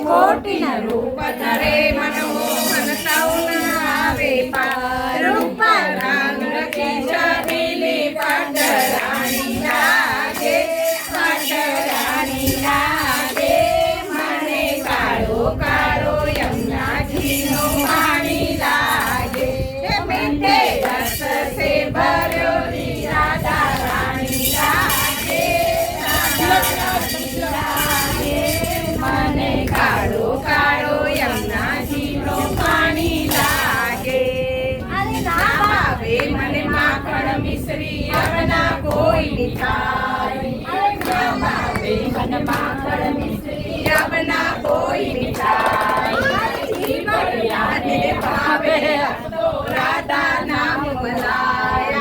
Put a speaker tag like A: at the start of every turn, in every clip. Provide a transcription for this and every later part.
A: કોટીના રૂપ ધરે મનમોહન સૌના આવે પાર રૂપ રંગ રખી છબીલી પંડરાણી લાગે મને કાળો કાળો યમુનાજીનો પાણી લાગે મીઠે રસ સે ભર્યો રાધા રાણી લાગે મને કાળો કાળો યમુનાજીનો પાણી લાગે ભાવે મને માખણ મિશ્રી અવના કોઈ મીઠાઈ ભાવે મને માખણ મિશ્રી અવના કોઈ મીઠાઈ બળિયાને ભાવે તો રાધા નામ મલાય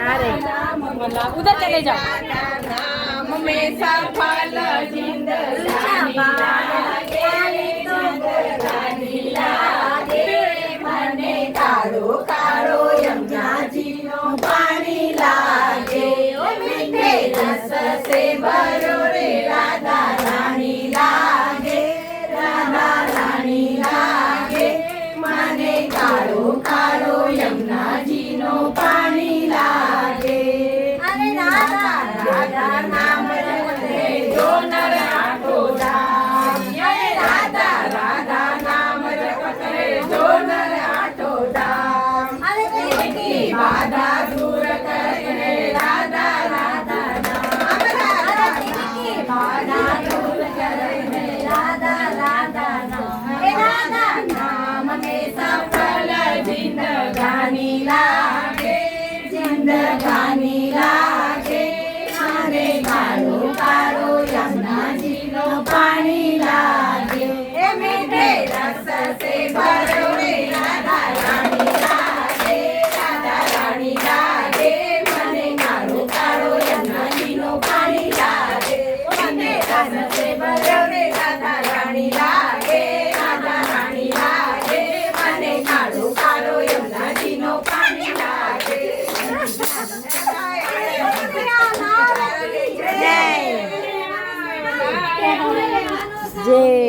A: આપણે તો
B: उधर चले जाओ
A: नाम में सफल जिंदगानी लागे મને કાળો કાળો યમુનાજીનો પાણી લાગે ઓ મીઠે રસ સે ભરો રે રાધા રાણી લાગે મને કાળો કાળો યમુનાજીનો પાણી લાગે રાધા નામ રખે જો નર આઠો ધામ રાધા નામ રખે જો નર આઠો ધામ બાધા દૂર કરે રાધા નામ બાધા દૂર કરે રાધા નામ ને સફળ જિંદગાની લાગે મને કાળો કાળો યમુનાજીનો પાણી લાગે એ મીઠે રસ સે ભરો રે રાધા રાણી લાગે મને કાળો કાળો યમુનાજીનો પાણી લાગે મને રસ સે ભરો રે રાધા રાણી લાગે મને કાળો કાળો યમુનાજીનો પાણી લાગે
B: जय